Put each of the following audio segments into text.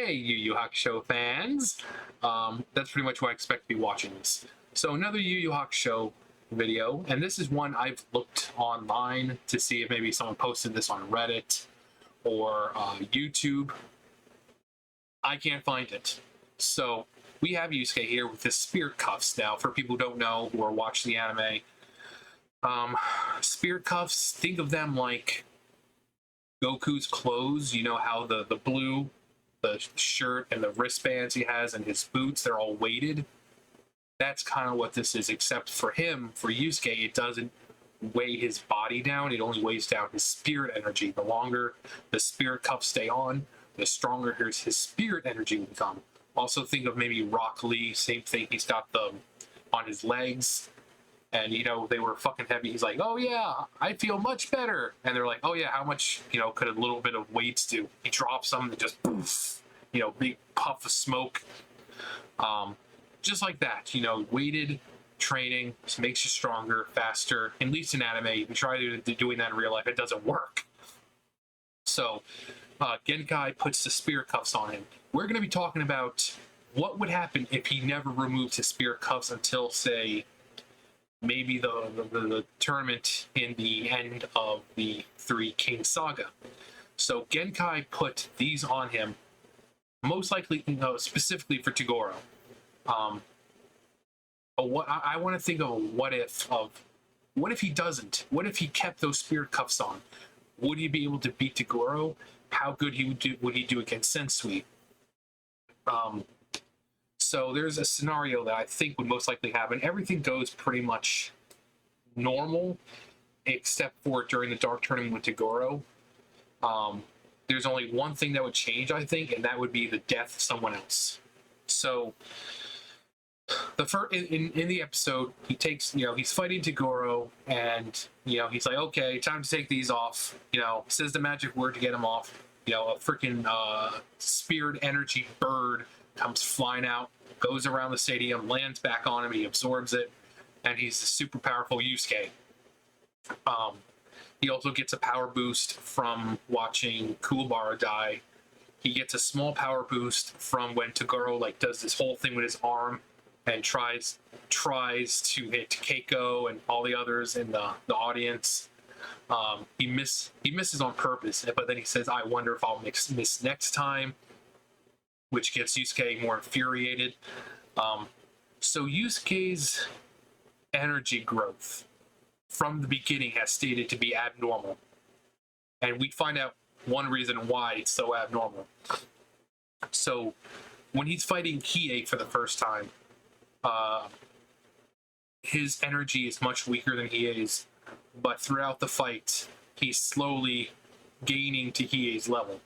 Hey, Yu Yu Hakusho fans! That's pretty much what I expect to be watching this. So another Yu Yu Hakusho video, and this is one I've looked online to see if maybe someone posted this on Reddit or YouTube. I can't find it. So we have Yusuke here with his spirit cuffs. Now, for people who don't know who are watching the anime, spirit cuffs, think of them like Goku's clothes. You know how the blue, the shirt and the wristbands he has and his boots, they're all weighted. That's kind of what this is, except for him, for Yusuke, it doesn't weigh his body down, it only weighs down his spirit energy. The longer the spirit cuffs stay on, the stronger his spirit energy will become. Also think of maybe Rock Lee, same thing, he's got them on his legs, and they were fucking heavy. He's like, oh yeah, I feel much better. And they're like, oh yeah, how much could a little bit of weights do? He drops them and just poof, big puff of smoke. Just like that, weighted training makes you stronger, faster. At least in anime, if you try doing that in real life, it doesn't work. So Genkai puts the spirit cuffs on him. We're going to be talking about what would happen if he never removed his spirit cuffs until, say, maybe the tournament in the end of the Three Kings saga. So Genkai put these on him, most likely, specifically for Toguro. What I want to think of a what if he doesn't? What if he kept those spirit cuffs on? Would he be able to beat Toguro? How good would he do against Sensui? So there's a scenario that I think would most likely happen. Everything goes pretty much normal, except for during the Dark Tournament with Toguro. There's only one thing that would change, I think, and that would be the death of someone else. So the first in the episode, he takes, he's fighting Toguro, and he's like, okay, time to take these off. Says the magic word to get him off. A freaking spirit energy bird comes flying out, goes around the stadium, lands back on him, he absorbs it, and he's a super powerful Yusuke. He also gets a power boost from watching Kuwabara die. He gets a small power boost from when Toguro does this whole thing with his arm and tries to hit Keiko and all the others in the audience. He misses on purpose, but then he says, I wonder if I'll miss next time, which gets Yusuke more infuriated. So Yusuke's energy growth from the beginning has stated to be abnormal, and we find out one reason why it's so abnormal. So when he's fighting Hiei for the first time, his energy is much weaker than Hiei's, but throughout the fight, he's slowly gaining to Hiei's level,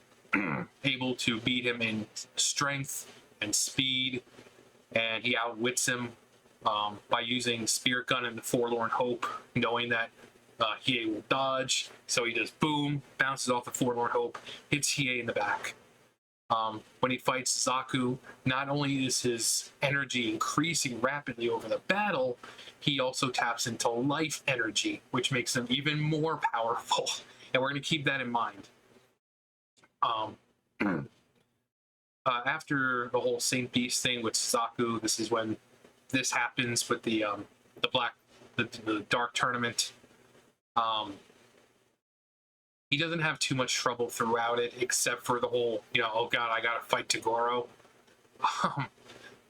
able to beat him in strength and speed, and he outwits him by using Spirit Gun and the Forlorn Hope, knowing that Hiei will dodge, so he does boom, bounces off the Forlorn Hope, hits Hiei in the back. When he fights Zaku, not only is his energy increasing rapidly over the battle, he also taps into life energy, which makes him even more powerful, and we're going to keep that in mind. After the whole Saint Beast thing with Zaku, this is when this happens with the Dark Tournament. He doesn't have too much trouble throughout it, except for the whole, oh god, I gotta fight Toguro.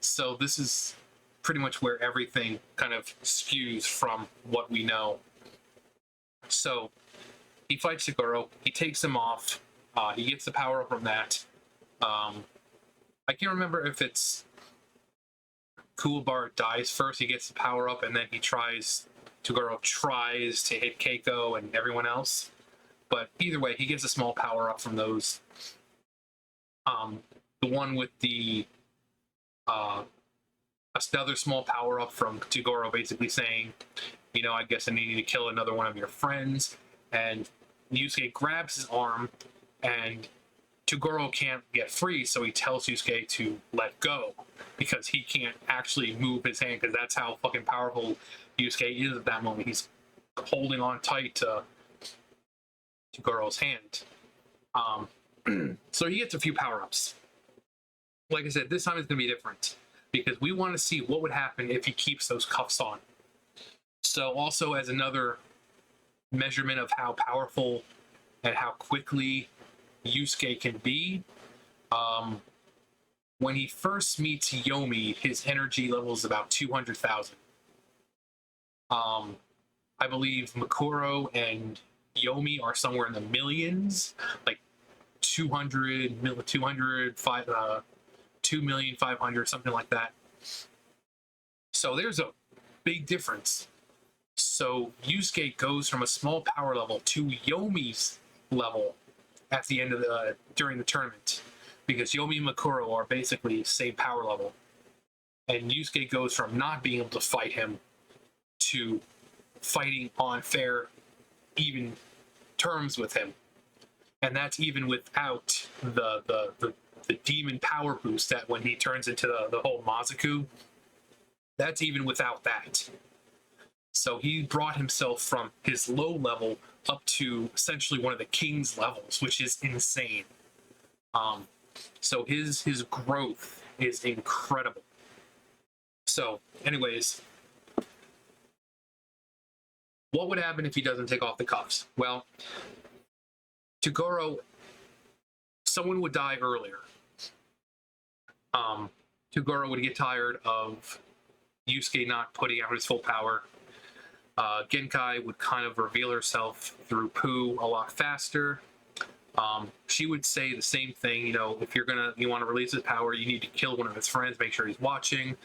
So this is pretty much where everything kind of skews from what we know. So he fights Toguro, he takes him off, he gets the power up from that. I can't remember if it's Kuwabara dies first, he gets the power up, and then Toguro tries to hit Keiko and everyone else. But either way, he gets a small power up from those. The one with the another small power up from Toguro, basically saying, I guess I need you to kill another one of your friends. And Yusuke grabs his arm, and Toguro can't get free, so he tells Yusuke to let go because he can't actually move his hand, because that's how fucking powerful Yusuke is at that moment. He's holding on tight to Toguro's hand. So he gets a few power-ups. like I said, this time it's going to be different because we want to see what would happen if he keeps those cuffs on. So also as another measurement of how powerful and how quickly Yusuke can be, when he first meets Yomi, his energy level is about 200,000. I believe Makuro and Yomi are somewhere in the millions, like 2,500,000, something like that. So there's a big difference. So Yusuke goes from a small power level to Yomi's level at the end of during the tournament, because Yomi and Makuro are basically same power level, and Yusuke goes from not being able to fight him to fighting on fair, even terms with him, and that's even without the demon power boost that when he turns into the whole Mazaku. That's even without that. So he brought himself from his low level up to essentially one of the king's levels, which is insane. So his growth is incredible. So, anyways, what would happen if he doesn't take off the cuffs? Well, Toguro, someone would die earlier. Toguro would get tired of Yusuke not putting out his full power. Genkai would kind of reveal herself through Pooh a lot faster. She would say the same thing, you know, if you want to release his power, you need to kill one of his friends, make sure he's watching.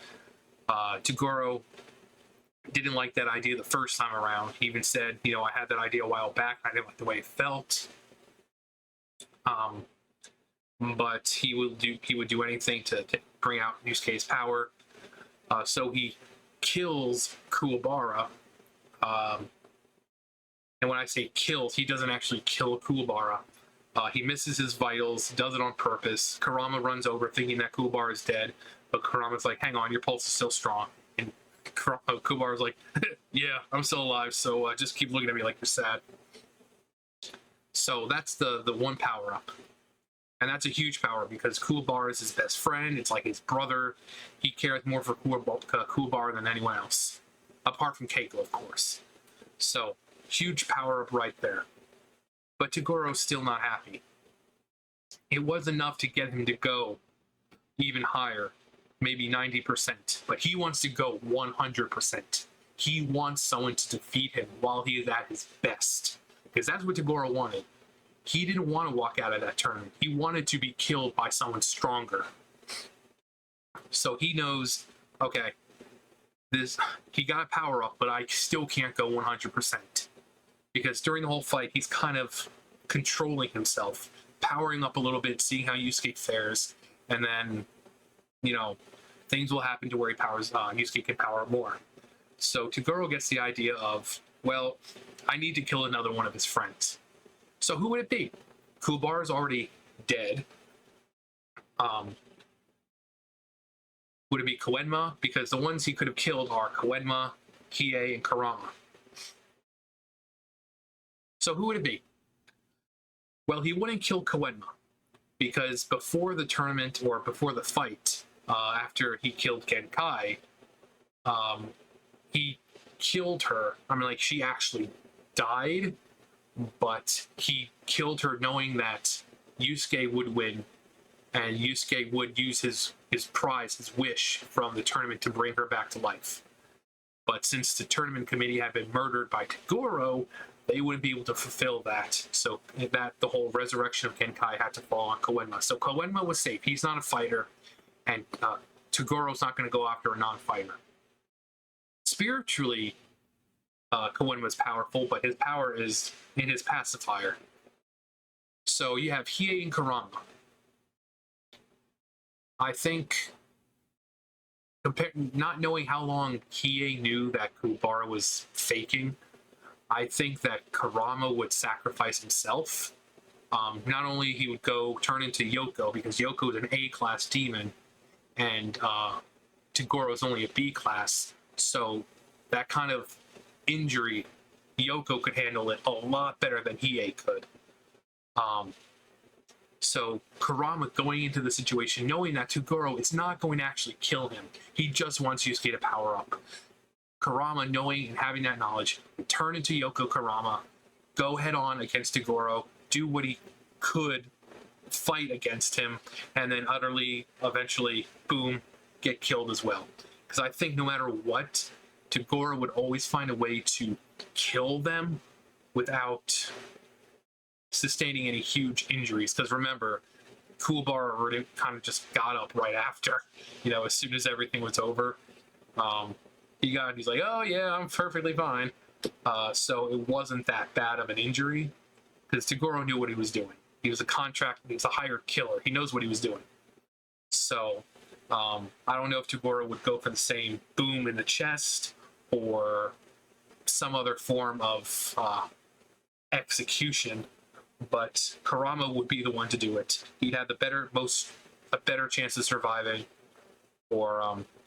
Toguro didn't like that idea the first time around. He even said, you know, I had that idea a while back, I didn't like the way it felt. But he would do anything to bring out Yusuke's power. So he kills Kuwabara. And when I say kills, he doesn't actually kill Kuwabara. He misses his vitals, does it on purpose. Kurama runs over thinking that Kuwabara is dead, but Kurama's like, hang on, your pulse is still strong. And Kuwabara's like, yeah, I'm still alive, so just keep looking at me like you're sad. So that's the one power-up. And that's a huge power because Kuwabara is his best friend. It's like his brother. He cares more for Kuwabara than anyone else, apart from Keiko, of course. So, huge power-up right there. But Togoro's still not happy. It was enough to get him to go even higher, maybe 90%, but he wants to go 100%. He wants someone to defeat him while he is at his best, because that's what Toguro wanted. He didn't want to walk out of that tournament. He wanted to be killed by someone stronger. So he knows, okay, he got a power up, but I still can't go 100%. Because during the whole fight, he's kind of controlling himself, powering up a little bit, seeing how Yusuke fares, and then, you know, things will happen to where Yusuke can power up more. So Toguro gets the idea of, well, I need to kill another one of his friends. So who would it be? Kuwabara's already dead. Would it be Koenma? Because the ones he could have killed are Koenma, Hiei, and Kurama. So who would it be? Well, he wouldn't kill Koenma, because before the tournament, or before the fight, after he killed Genkai, he killed her. I mean, like, she actually died, but he killed her knowing that Yusuke would win, and Yusuke would use his prize, his wish from the tournament to bring her back to life. But since the tournament committee had been murdered by Toguro, they wouldn't be able to fulfill that. So that the whole resurrection of Genkai had to fall on Koenma. So Koenma was safe. He's not a fighter, and Togoro's not going to go after a non-fighter. Spiritually, Koenma's powerful, but his power is in his pacifier. So you have Hiei and Kurama. I think, not knowing how long Hiei knew that Kuwabara was faking, I think that Kurama would sacrifice himself. Not only he would go turn into Yoko, because Yoko is an A-class demon, and Toguro is only a B-class, so that kind of injury, Yoko could handle it a lot better than Hiei could. So Kurama going into the situation, knowing that Toguro is not going to actually kill him. He just wants Yusuke to power up. Kurama, knowing and having that knowledge, turn into Yoko Kurama, go head on against Toguro, do what he could, fight against him, and then utterly, eventually, boom, get killed as well. Because I think no matter what, Toguro would always find a way to kill them without sustaining any huge injuries. Because remember, Kuwabara already kind of just got up right after, as soon as everything was over. He's like, oh yeah, I'm perfectly fine. So it wasn't that bad of an injury, because Toguro knew what he was doing. He was a hired killer. He knows what he was doing. So I don't know if Toguro would go for the same boom in the chest or some other form of execution, but Kurama would be the one to do it. He'd have a better chance of surviving, or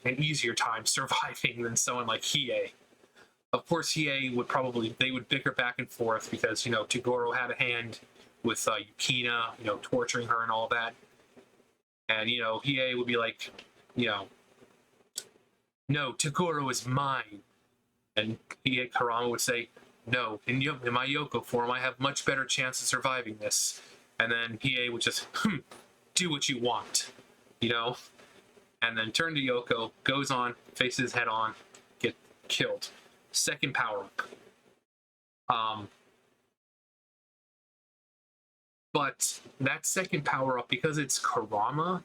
an easier time surviving than someone like Hiei. Of course, Hiei they would bicker back and forth because, Toguro had a hand with Yukina, torturing her and all that. And, Hiei would be like, no, Toguro is mine. And Kurama would say, no, in my Yoko form, I have much better chance of surviving this. And then Hiei would just, do what you want, And then turn to Yoko, goes on, faces head on, get killed. Second power-up. But that second power-up, because it's Kurama,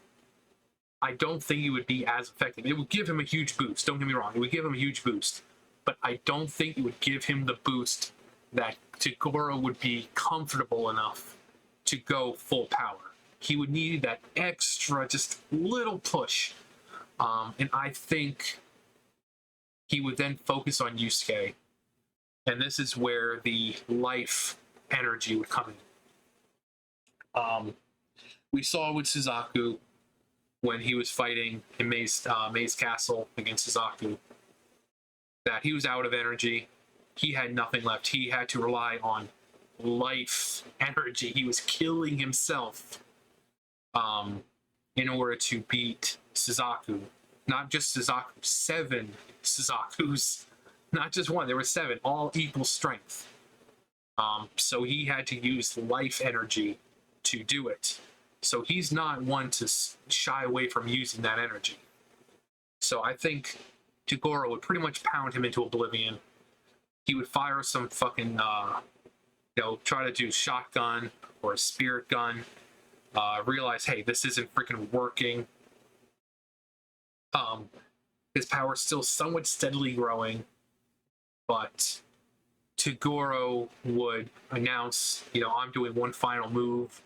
I don't think it would be as effective. It would give him a huge boost, don't get me wrong. It would give him a huge boost. But I don't think it would give him the boost that Toguro would be comfortable enough to go full power. He would need that extra, just little push. And I think he would then focus on Yusuke. And this is where the life energy would come in. We saw with Suzaku when he was fighting in Mei's castle against Suzaku that he was out of energy. He had nothing left. He had to rely on life energy. He was killing himself in order to beat Suzaku. Not just Suzaku, 7 Suzakus. Not just one, there were 7, all equal strength. So he had to use life energy to do it. So he's not one to shy away from using that energy. So I think Toguro would pretty much pound him into oblivion. He would fire some fucking, try to do shotgun or a spirit gun. Realize, hey, this isn't freaking working. His power's still somewhat steadily growing, but Toguro would announce, I'm doing one final move,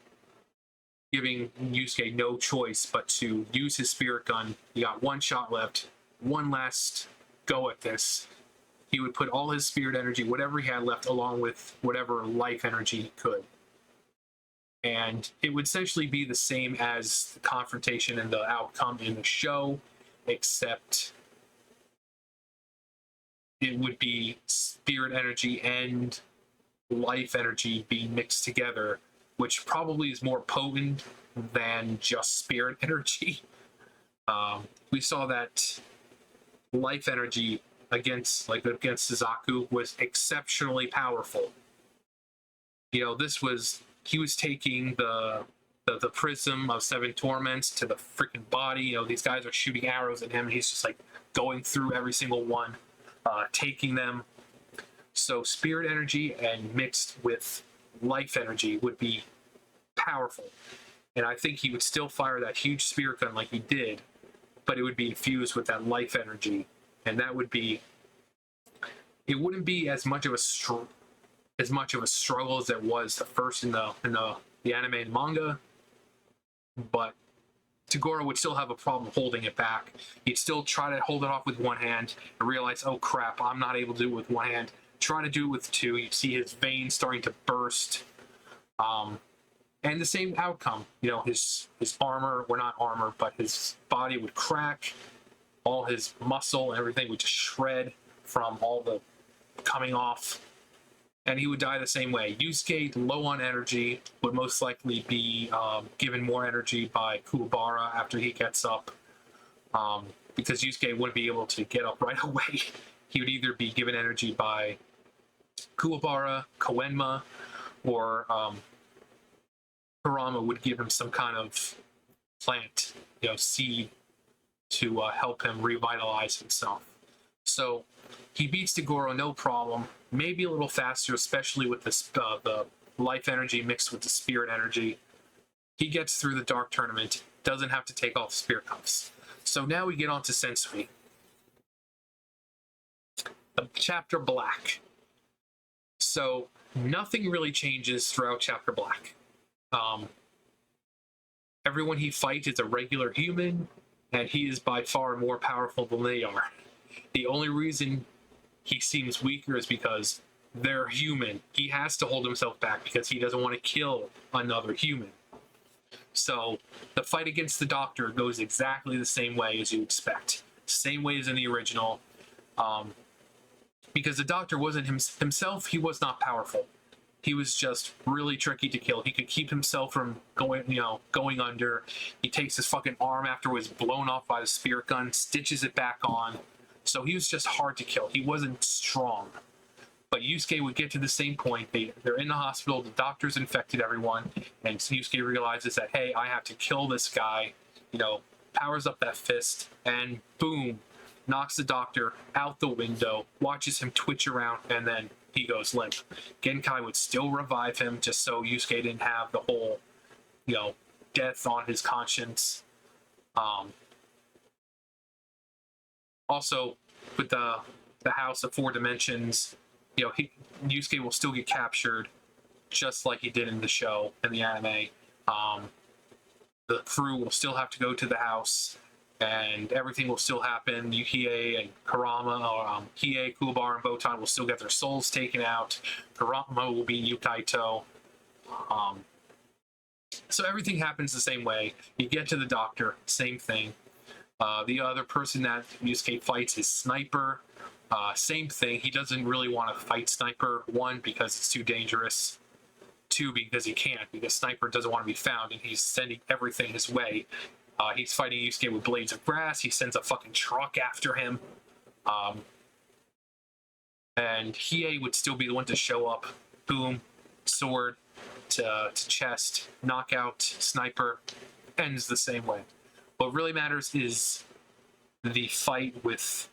giving Yusuke no choice but to use his spirit gun. He got one shot left, one last go at this. He would put all his spirit energy, whatever he had left, along with whatever life energy he could. And it would essentially be the same as the confrontation and the outcome in the show, except it would be spirit energy and life energy being mixed together, which probably is more potent than just spirit energy. We saw that life energy against Suzaku was exceptionally powerful. He was taking the prism of 7 torments to the freaking body. These guys are shooting arrows at him, and he's just like going through every single one, taking them. So spirit energy and mixed with life energy would be powerful. And I think he would still fire that huge spirit gun like he did, but it would be infused with that life energy. And that would be, it wouldn't be as much of a struggle as it was the first in the anime and manga, but Toguro would still have a problem holding it back. He'd still try to hold it off with one hand and realize, oh crap, I'm not able to do it with one hand. Try to do it with 2. You'd see his veins starting to burst. And the same outcome, his armor, or not armor, but his body would crack. All his muscle and everything would just shred from all the coming off. and he would die the same way. Yusuke, low on energy, would most likely be given more energy by Kuwabara after he gets up, because Yusuke wouldn't be able to get up right away. He would either be given energy by Kuwabara, Koenma, or Kurama would give him some kind of plant, seed to help him revitalize himself. So he beats Toguro no problem, maybe a little faster, especially with the life energy mixed with the spirit energy. He gets through the dark tournament, doesn't have to take off the spirit cuffs. So now we get on to Sensui. The chapter Black. So nothing really changes throughout chapter Black. Everyone he fights is a regular human, and he is by far more powerful than they are. The only reason he seems weaker is because they're human. He has to hold himself back because he doesn't want to kill another human. So the fight against the Doctor goes exactly the same way as you expect. Same way as in the original. Because the Doctor wasn't himself, he was not powerful. He was just really tricky to kill. He could keep himself from going under. He takes his fucking arm after it was blown off by the spirit gun, stitches it back on. So he was just hard to kill. He wasn't strong. But Yusuke would get to the same point. They're in the hospital. The Doctor's infected everyone. And Yusuke realizes that, hey, I have to kill this guy. Powers up that fist. And boom, knocks the Doctor out the window. Watches him twitch around. And then he goes limp. Genkai would still revive him just so Yusuke didn't have the whole, death on his conscience. Also, with the House of Four Dimensions, Yusuke will still get captured, just like he did in the show, in the anime. The crew will still have to go to the house, and everything will still happen. Hiei and Kurama, or Hiei, Kuwabara, and Botan will still get their souls taken out. Kurama will be Yukaito. So everything happens the same way. You get to the Doctor, same thing. The other person that Yusuke fights is Sniper. Same thing. He doesn't really want to fight Sniper. 1, because it's too dangerous. 2, because he can't, because Sniper doesn't want to be found, and he's sending everything his way. He's fighting Yusuke with blades of grass. He sends a fucking truck after him. And Hiei would still be the one to show up. Boom, sword to chest, knockout, Sniper. Ends the same way. What really matters is the fight with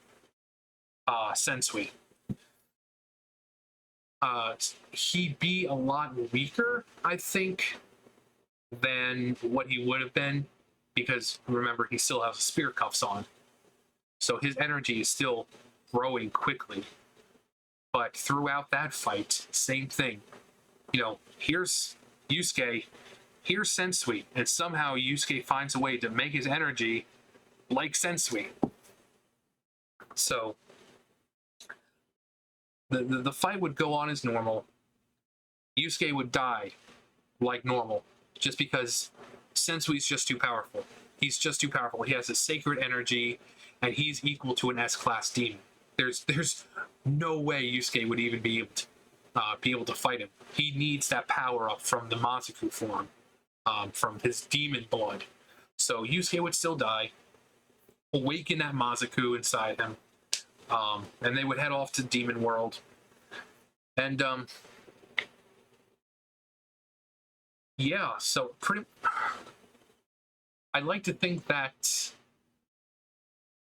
Sensui. He'd be a lot weaker, I think, than what he would have been, because remember, he still has spirit cuffs on. So his energy is still growing quickly. But throughout that fight, same thing. Here's Yusuke, here's Sensui, and somehow Yusuke finds a way to make his energy like Sensui. So the fight would go on as normal. Yusuke would die like normal, just because Sensui's just too powerful. He's just too powerful. He has a sacred energy, and he's equal to an S-class demon. There's no way Yusuke would even be able to fight him. He needs that power up from the Mazaku form, from his demon blood. So Yusuke would still die, awaken that Mazaku inside him, and they would head off to Demon World. And so I like to think that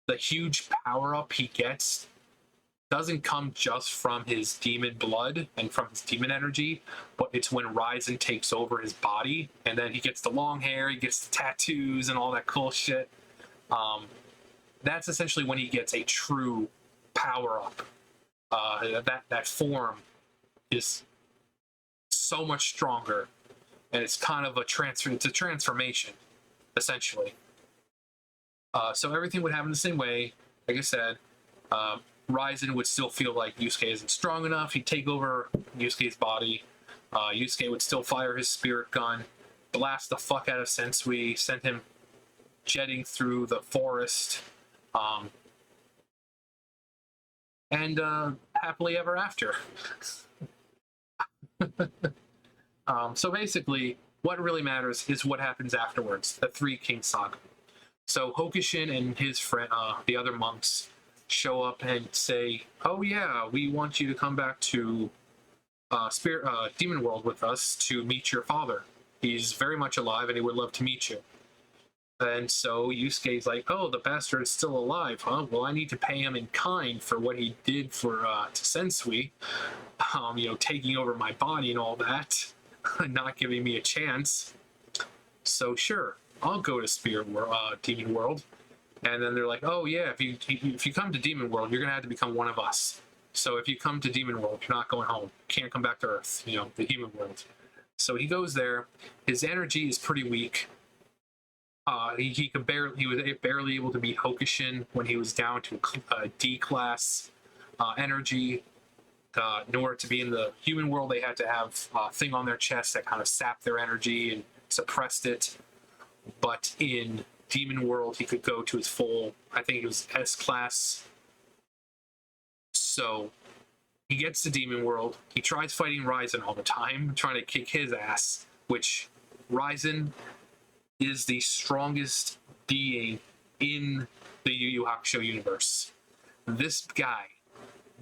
the huge power up he gets doesn't come just from his demon blood and from his demon energy, but it's when Ryzen takes over his body, and then he gets the long hair, he gets the tattoos and all that cool shit. That's essentially when he gets a true power up. That form is so much stronger, and it's kind of it's a transformation, essentially. So everything would happen the same way. Like I said, Ryzen would still feel like Yusuke isn't strong enough. He'd take over Yusuke's body. Yusuke would still fire his spirit gun, blast the fuck out of Sensui, send him jetting through the forest, and happily ever after. So basically, what really matters is what happens afterwards, the Three King Saga. So Hokushin and his friend, the other monks, show up and say, "Oh yeah, we want you to come back to Demon World with us to meet your father. He's very much alive and he would love to meet you." And so Yusuke's like, "Oh, the bastard is still alive, huh? Well, I need to pay him in kind for what he did for to Sensui, taking over my body and all that, not giving me a chance. So sure, I'll go to Demon World." And then they're like, "Oh yeah, if you come to Demon World, you're gonna have to become one of us. So if you come to Demon World, you're not going home. You can't come back to Earth, the human world." So he goes there. His energy is pretty weak. He was barely able to beat Hokushin when he was down to a D class energy. In order to be in the human world, they had to have a thing on their chest that kind of sapped their energy and suppressed it. But in Demon World, he could go to his full, I think it was S class. So he gets to Demon World. He tries fighting Ryzen all the time, trying to kick his ass, which Ryzen is the strongest being in the Yu Yu Hakusho universe. This guy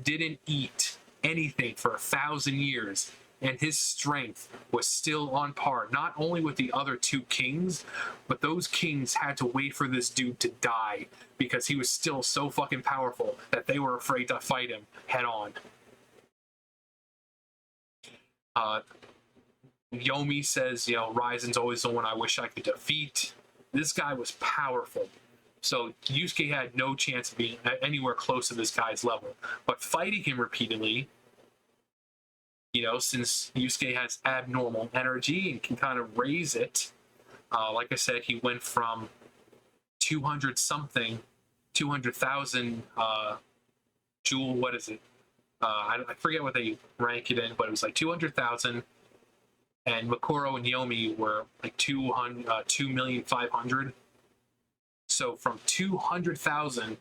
didn't eat anything for 1,000 years, and his strength was still on par, not only with the other two kings, but those kings had to wait for this dude to die because he was still so fucking powerful that they were afraid to fight him head on. Yomi says, Ryzen's always the one I wish I could defeat. This guy was powerful. So Yusuke had no chance of being anywhere close to this guy's level. But fighting him repeatedly, since Yusuke has abnormal energy and can kind of raise it, like I said, he went from 200,000 jewel, what is it? I forget what they rank it in, but it was like 200,000. And Makuro and Yomi were like 2,500,000. So from 200,000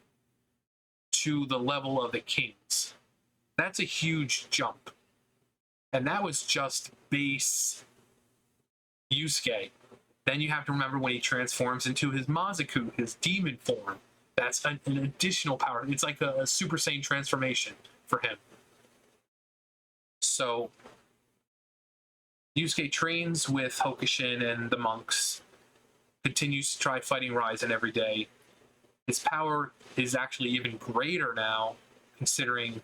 to the level of the kings. That's a huge jump. And that was just base Yusuke. Then you have to remember when he transforms into his Mazaku, his demon form. That's an additional power. It's like a Super Saiyan transformation for him. So Yusuke trains with Hokushin and the monks, continues to try fighting Ryzen every day. His power is actually even greater now, considering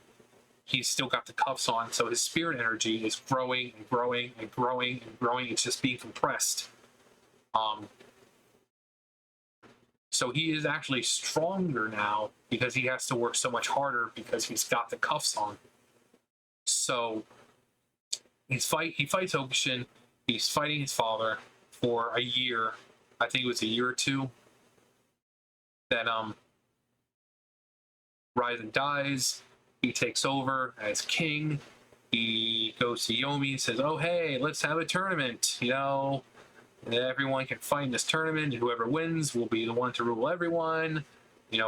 he's still got the cuffs on, so his spirit energy is growing and growing and growing and growing. It's just being compressed. So he is actually stronger now because he has to work so much harder because he's got the cuffs on. So he fights Hokushin. He's fighting his father for a year. I think it was a year or two. That Ryzen dies. He takes over as king. He goes to Yomi and says, "Oh hey, let's have a tournament. Everyone can fight in this tournament, and whoever wins will be the one to rule everyone.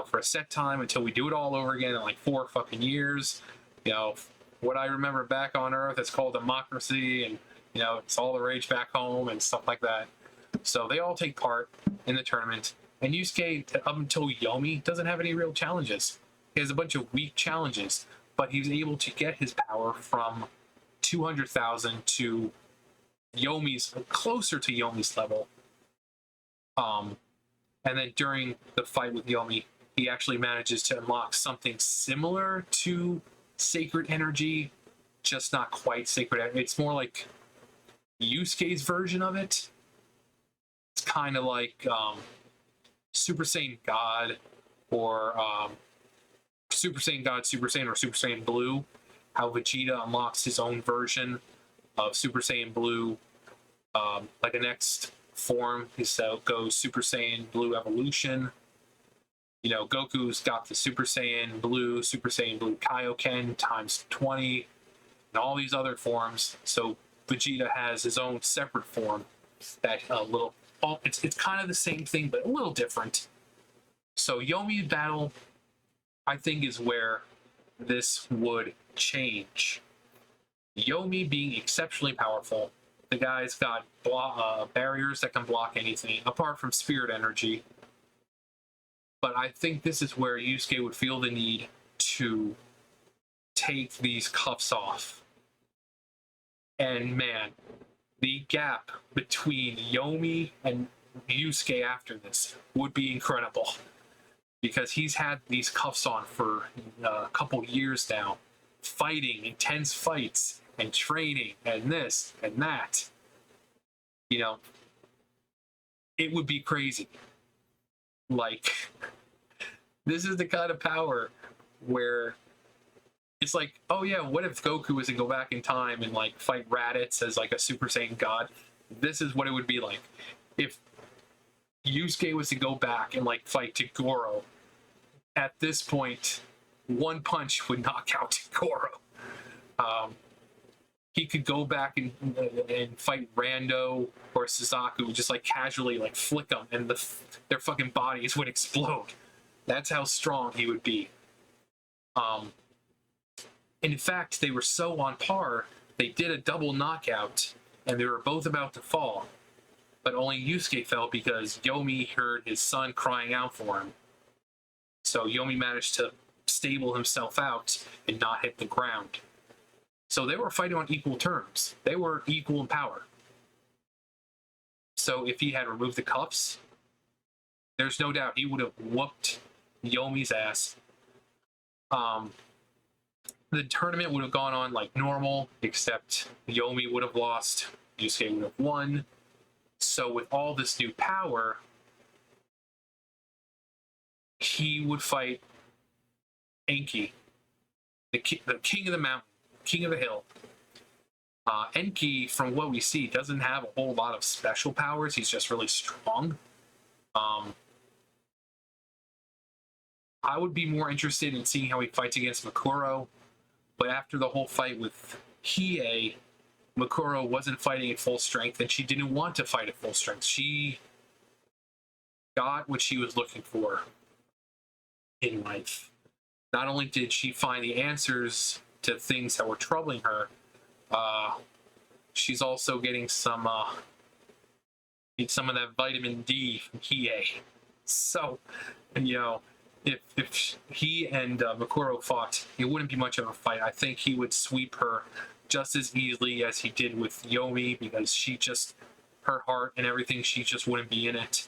For a set time until we do it all over again in like 4 fucking years. What I remember back on Earth, it's called democracy, and it's all the rage back home and stuff like that." So they all take part in the tournament, and Yusuke, up until Yomi, doesn't have any real challenges. He has a bunch of weak challenges, but he's able to get his power from 200,000 to closer to Yomi's level. And then during the fight with Yomi, he actually manages to unlock something similar to sacred energy, just not quite sacred. It's more like Yusuke's version of it. It's kind of like Super Saiyan God, or Super Saiyan God, Super Saiyan, or Super Saiyan Blue. How Vegeta unlocks his own version of Super Saiyan Blue, like the next form. So goes Super Saiyan Blue Evolution. Goku's got the Super Saiyan Blue Kaioken times 20, and all these other forms. So Vegeta has his own separate form that it's kind of the same thing, but a little different. So Yomi's battle, I think, is where this would change. Yomi being exceptionally powerful. The guy's got barriers that can block anything, apart from spirit energy. But I think this is where Yusuke would feel the need to take these cuffs off. And man, the gap between Yomi and Yusuke after this would be incredible. Because he's had these cuffs on for a couple years now, fighting intense fights and training and this and that. You know, it would be crazy. Like, this is the kind of power where it's like, oh yeah, what if Goku was to go back in time and like fight Raditz as like a Super Saiyan God? This is what it would be like if Yusuke was to go back and like fight Toguro. At this point, one punch would knock out Toguro. He could go back and fight Rando or Suzaku, just like casually like flick them, and their fucking bodies would explode. That's how strong he would be. And in fact, they were so on par, they did a double knockout, and they were both about to fall. But only Yusuke fell because Yomi heard his son crying out for him. So Yomi managed to stable himself out and not hit the ground. So they were fighting on equal terms. They were equal in power. So if he had removed the cuffs, there's no doubt he would have whooped Yomi's ass. The tournament would have gone on like normal, except Yomi would have lost, Yusuke would have won. So with all this new power, he would fight Enki, the king of the mountain, king of the hill. Enki, from what we see, doesn't have a whole lot of special powers. He's just really strong. I would be more interested in seeing how he fights against Makuro, but after the whole fight with Hiei, Makuro wasn't fighting at full strength, and she didn't want to fight at full strength. She got what she was looking for in life. Not only did she find the answers to things that were troubling her, she's also getting some of that vitamin D from Hiei. So, you know, if he and Makuro fought, it wouldn't be much of a fight. I think he would sweep her just as easily as he did with Yomi, because she just, her heart and everything, she just wouldn't be in it.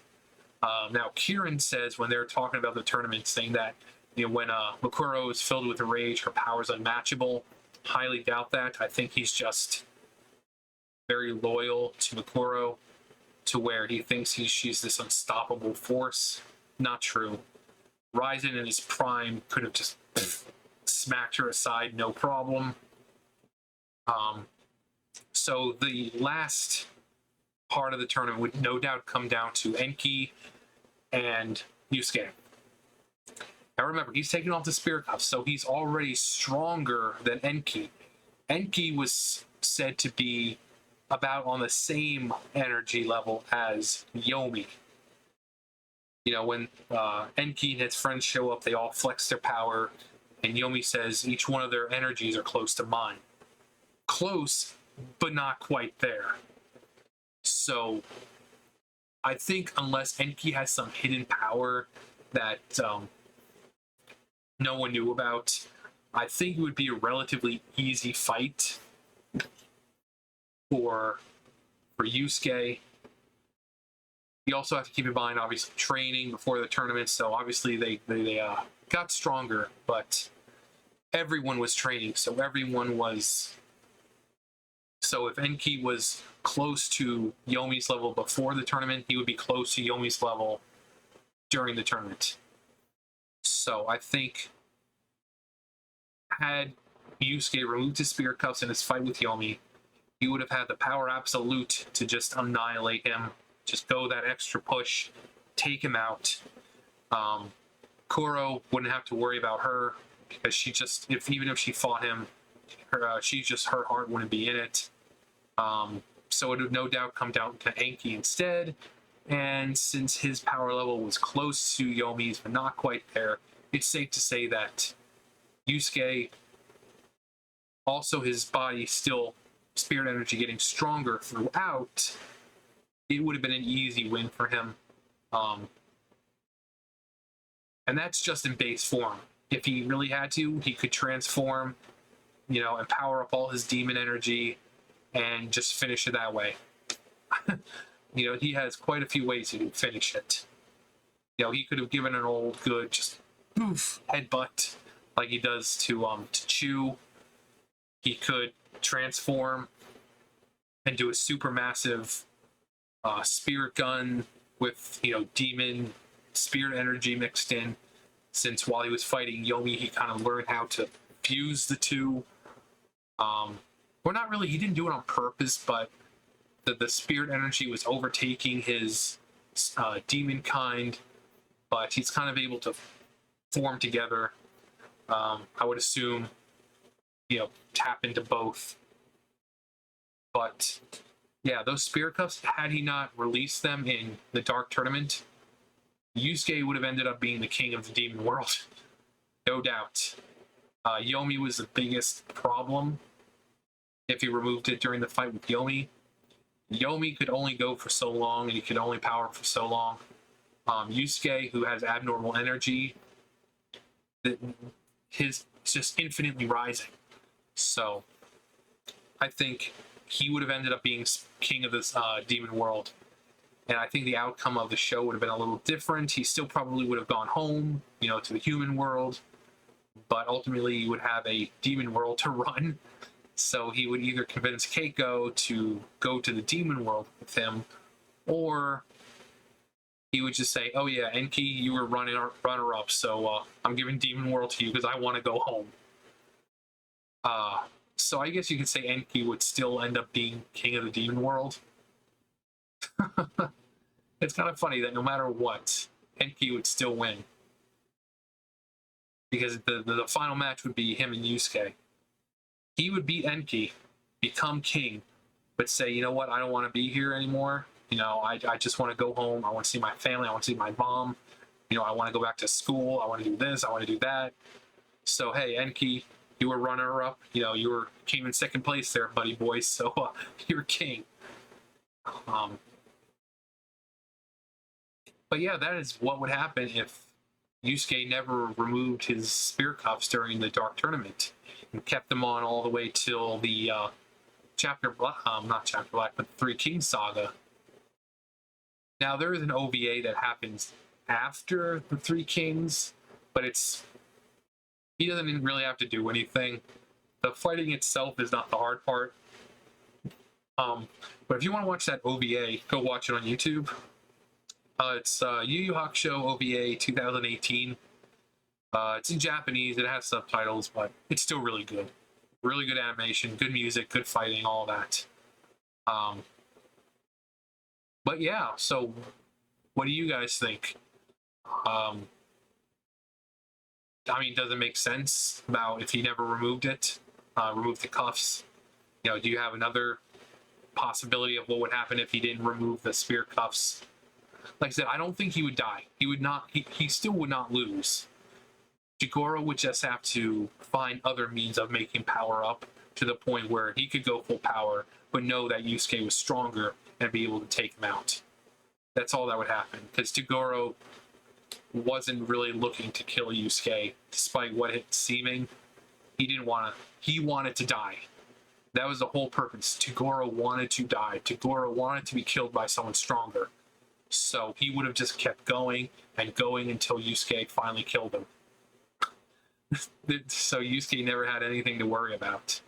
Now, Kieran says when they're talking about the tournament, saying that, you know, when Makuro is filled with rage, her power's unmatchable. Highly doubt that. I think he's just very loyal to Makuro, to where he thinks she's this unstoppable force. Not true. Ryzen in his prime could have just smacked her aside, no problem. So the last part of the tournament would no doubt come down to Enki and Yusuke. Now remember, he's taking off the spirit cuffs, so he's already stronger than Enki. Enki was said to be about on the same energy level as Yomi. You know, when Enki and his friends show up, they all flex their power, and Yomi says each one of their energies are close to mine. Close, but not quite there. So, I think unless Enki has some hidden power that no one knew about, I think it would be a relatively easy fight for Yusuke. You also have to keep in mind, obviously, training before the tournament. So obviously they got stronger, but everyone was training. So everyone was. So if Enki was close to Yomi's level before the tournament, he would be close to Yomi's level during the tournament. So I think had Yusuke removed his spirit cuffs in his fight with Yomi, he would have had the power absolute to just annihilate him. Just go that extra push, take him out. Kuro wouldn't have to worry about her, because she just, even if she fought him, her heart wouldn't be in it. So it would no doubt come down to Enki instead. And since his power level was close to Yomi's but not quite there, it's safe to say that Yusuke, also his body still, spirit energy getting stronger throughout, it would have been an easy win for him. And that's just in base form. If he really had to, he could transform, and power up all his demon energy and just finish it that way. He has quite a few ways to finish it. He could have given an old good just poof headbutt like he does to Chew. He could transform and do a super massive spirit gun with demon spirit energy mixed in. Since while he was fighting Yomi, he kind of learned how to fuse the two. Well, not really. He didn't do it on purpose, but the spirit energy was overtaking his demon kind. But he's kind of able to form together. I would assume, tap into both. But yeah, those spirit cups, had he not released them in the Dark Tournament, Yusuke would have ended up being the king of the demon world. No doubt. Yomi was the biggest problem if he removed it during the fight with Yomi. Yomi could only go for so long, and he could only power for so long. Yusuke, who has abnormal energy, his just infinitely rising. So I think he would have ended up being king of this demon world. And I think the outcome of the show would have been a little different. He still probably would have gone home, to the human world. But ultimately, he would have a demon world to run. So he would either convince Keiko to go to the demon world with him, or he would just say, "Oh yeah, Enki, you were runner-up, so I'm giving demon world to you because I want to go home." So I guess you could say Enki would still end up being king of the demon world. It's kind of funny that no matter what, Enki would still win. Because the final match would be him and Yusuke. He would beat Enki, become king, but say, "You know what, I don't want to be here anymore. I just want to go home. I want to see my family. I want to see my mom. I want to go back to school. I want to do this. I want to do that." So, hey, Enki, you were runner-up. You came in second place there, buddy boy. So you're king. But yeah, that is what would happen if Yusuke never removed his spirit cups during the Dark Tournament and kept them on all the way till the not Chapter Black, but the Three Kings saga. Now, there is an OVA that happens after the Three Kings, but he doesn't really have to do anything. The fighting itself is not the hard part. But if you want to watch that OVA, go watch it on YouTube. It's Yu Yu Hakusho OVA 2018. It's in Japanese. It has subtitles, but it's still really good. Really good animation, good music, good fighting, all that. But yeah, so what do you guys think? Does it make sense about if he never removed it, removed the cuffs? Do you have another possibility of what would happen if he didn't remove the spear cuffs? Like I said, I don't think he would die. He would not. He still would not lose. Toguro would just have to find other means of making power up to the point where he could go full power, but know that Yusuke was stronger and be able to take him out. That's all that would happen, because Toguro wasn't really looking to kill Yusuke, despite what it's seeming. He didn't want to. He wanted to die. That was the whole purpose. Toguro wanted to die. Toguro wanted to be killed by someone stronger. So he would have just kept going and going until Yusuke finally killed him. So Yusuke never had anything to worry about.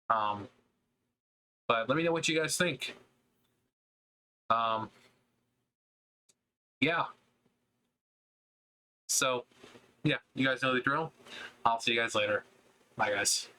But let me know what you guys think. Yeah. So, yeah, you guys know the drill. I'll see you guys later. Bye, guys.